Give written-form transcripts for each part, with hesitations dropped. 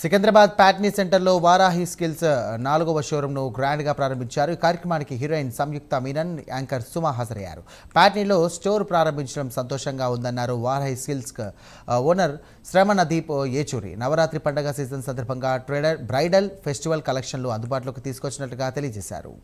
సికింద్రాబాద్ ప్యాట్నీ సెంటర్లో వారాహి స్కిల్స్ 4వ షోరూమ్ను గ్రాండ్గా ప్రారంభించారు. ఈ కార్యక్రమానికి హీరోయిన్ సంయుక్త మీనన్, యాంకర్ సుమ హాజరయ్యారు. ప్యాట్నీలో స్టోర్ ప్రారంభించడం సంతోషంగా ఉందన్నారు వారాహి స్కిల్స్ ఓనర్ శ్రమణదీప్ ఏచూరి. నవరాత్రి పండుగ సీజన్ సందర్భంగా బ్రైడల్ ఫెస్టివల్ కలెక్షన్లు అందుబాటులోకి తీసుకొచ్చినట్లుగా తెలియజేశారు.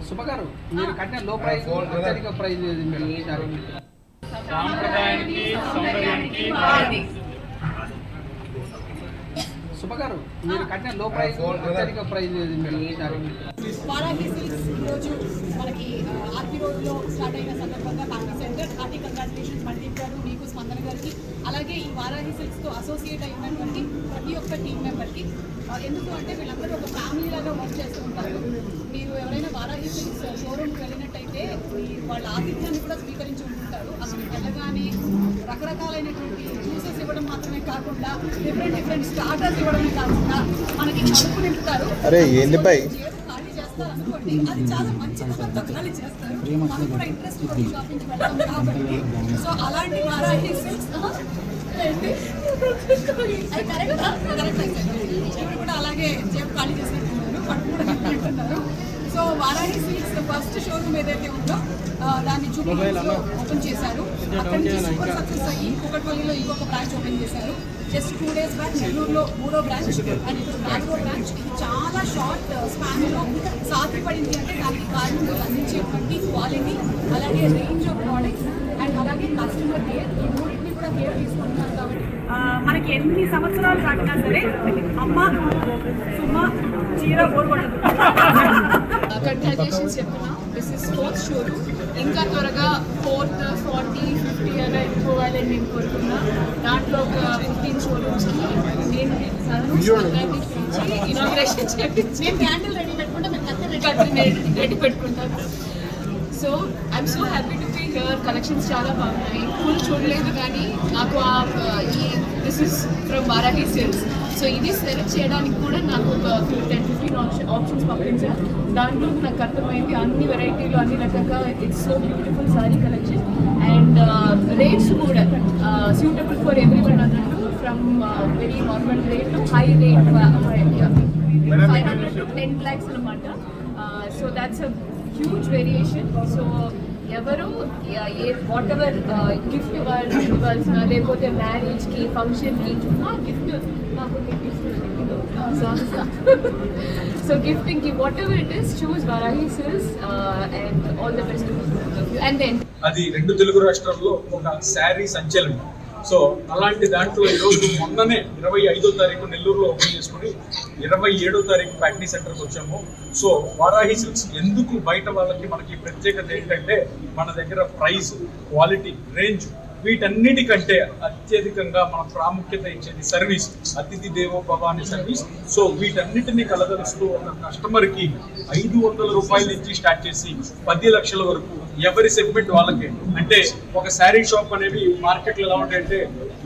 సుబ్బగారు మీరు కట్టిన లో ప్రైస్ అత్యధిక ప్రైస్ సుబ్బగారు మీరు కట్టిన లో ప్రైస్ అత్యధిక ప్రైస్ వారాహి సిల్క్స్ ఈరోజు మనకి ఆర్పీ రోడ్లో స్టార్ట్ అయిన సందర్భంగా ప్యాట్నీ సెంటర్ హార్టీ కంగ్రాచులేషన్స్ మండీప్ గారు, మీకు స్పందన గారికి, అలాగే ఈ వారాహి సిల్క్స్తో అసోసియేట్ అయినటువంటి ప్రతి ఒక్క టీం మెంబర్కి. ఎందుకు అంటే వీళ్ళందరూ ఒక ఫ్యామిలీ లాగా వర్క్ చేస్తూ ఉంటారు. మీరు ఎవరైనా వారాహి సిల్క్స్ షోరూమ్కి వెళ్ళినట్టయితే వాళ్ళ ఆతిథ్యాన్ని కూడా స్వీకరించి ఉంటుంటారు. అసలు వెళ్ళగానే రకరకాలైనటువంటి జ్యూసెస్ ఇవ్వడం మాత్రమే కాకుండా డిఫరెంట్ స్టార్టర్స్ ఇవ్వడమే కాకుండా మనకి కడుపు నింపుతారు. ఖాళీ చేస్తారు అనుకోండి, అది చాలా మంచి మొత్తంతో ఖాళీ చేస్తారు. మనకు కూడా ఇంట్రెస్ట్ షాపింగ్కి వెళ్తాం కాబట్టి. సో అలాంటి వారాహి సిల్క్స్ చెవుడు కూడా అలాగే చెవు ఖాళీ చేసినట్టున్నారు, పట్టు కూడా తింటున్నారు. So Varahi silks first showroom ఏదైతే ఉందో దాన్ని జూబ్లీహిల్స్లో ఓపెన్ చేశారు. అక్కడి నుంచి సూపర్ సక్సెస్ అయ్యి కూకట్పల్లిలో ఇంకొక బ్రాంచ్ ఓపెన్ చేశారు. జస్ట్ 2 days బ్యాక్ నెల్లూరులో 3వ బ్రాంచ్ అండ్ ఇప్పుడు 4వ బ్రాంచ్. ఇది చాలా షార్ట్ స్పాన్లో సాధ్యపడింది అంటే దానికి కారణం వాళ్ళు అందించేటువంటి క్వాలిటీ, అలాగే రేంజ్ ఆఫ్ ప్రోడక్ట్స్ అండ్ అలాగే కస్టమర్ కేర్, ఈ మూడింటిని కూడా కేర్ తీసుకుంటున్నారు. కాబట్టి మనకి ఎన్ని సంవత్సరాలు దాటినా సరే అమ్మ సుమ చీర ఓడకూడదు. కంగ్రాచులేషన్స్ చెప్తున్నా. This is 4th showroom. ఇంకా త్వరగా 4th, 40, 50 అలా ఎక్కువాలని నేను కోరుకున్నా. దాంట్లో ఒక 15 షోరూమ్స్కి నేను ఇనాగ్రేషన్ చేయించి క్యాండిల్ రెడీ పెట్టుకుంటా, మేము కత్తి రెడీ పెట్టుకుంటాను. So I'm so happy to be here. Collections చాలా బాగున్నాయి. ఫుల్ చూడలేదు కానీ నాకు this is from Varahi silks. So ఇది సెలెక్ట్ చేయడానికి కూడా నాకు ఒక 10-15 ఆప్షన్స్ పంపించారు. దాంట్లో నాకు అర్థమైంది అన్ని వెరైటీలు అన్ని రకంగా it's so beautiful sari collection and rates కూడా సూటబుల్ ఫర్ ఎవ్రీ వన్ అన్నట్టు. From very normal rate to high rate 500 to 10 lakhs అన్నమాట. So that's a huge variation. So ఎవరు వాట్ ఎవర్ గిఫ్ట్ ఇవ్వాల్సిన, లేకపోతే మ్యారేజ్కి, ఫంక్షన్కి గిఫ్ట్ సో గిఫ్టింగ్కి whatever it is, choose Varahi silks and all the best. And then అది 2 తెలుగు రాష్ట్రాల్లో ఒక శారీ సంచలనం. సో అలాంటి దాంట్లో ఈరోజు మొన్ననే 25వ తారీఖు నెల్లూరులో ఓపెన్ చేసుకుని 27వ తారీఖు ప్యాట్నీ సెంటర్కి వచ్చాము. సో వారాహి సిల్క్స్ ఎందుకు బయట వాళ్ళకి మనకి ప్రత్యేకత ఏంటంటే మన దగ్గర ప్రైస్, క్వాలిటీ, రేంజ్ వీటన్నిటికంటే అత్యధికంగా మన ప్రాముఖ్యత ఇచ్చేది సర్వీస్, అతిథి దేవో భవ అనే సర్వీస్. సో వీటన్నిటిని కలగలుస్తూ ఒక కస్టమర్కి 500 రూపాయల నుంచి స్టార్ట్ చేసి 10 లక్షల వరకు ఎవరి సెగ్మెంట్ వాళ్ళకి. అంటే ఒక శారీ షాప్ అనేవి మార్కెట్లో ఎలా ఉంటాయంటే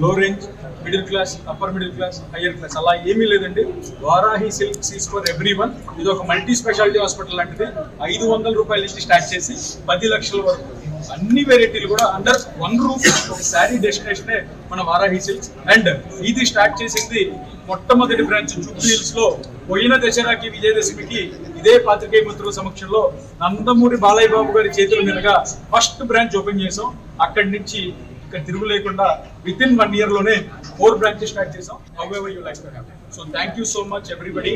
లో range, middle class, upper middle class, higher class, అలా ఏమీ లేదండి. Varahi silks is for every one. ఇది ఒక మల్టీ స్పెషాలిటీ హాస్పిటల్ లాంటిది. 500 రూపాయల నుంచి స్టార్ట్ చేసి 10 లక్షల వరకు అన్ని వెరైటీలు కూడా అండర్ 1 రూఫ్. ఒక శారీ డెస్టినేషనే మన వారాహి సిల్క్స్. అండ్ ఇది స్టార్ట్ చేసింది మొట్టమొదటి బ్రాంచ్ జూబ్లీహిల్స్ లో పోయిన దసరాకి, విజయదశమికి ఇదే పాత్రికేయ మిత్రుల సమక్షంలో నందమూరి బాలయ్య బాబు గారి చేతుల మీదుగా ఫస్ట్ బ్రాంచ్ ఓపెన్ చేసాం. అక్కడి నుంచి ఇక్కడ తిరుగు లేకుండా వితిన్ 1 year లోనే 4 branches స్టార్ట్ చేసాం. However you like to have. So thank you so much everybody.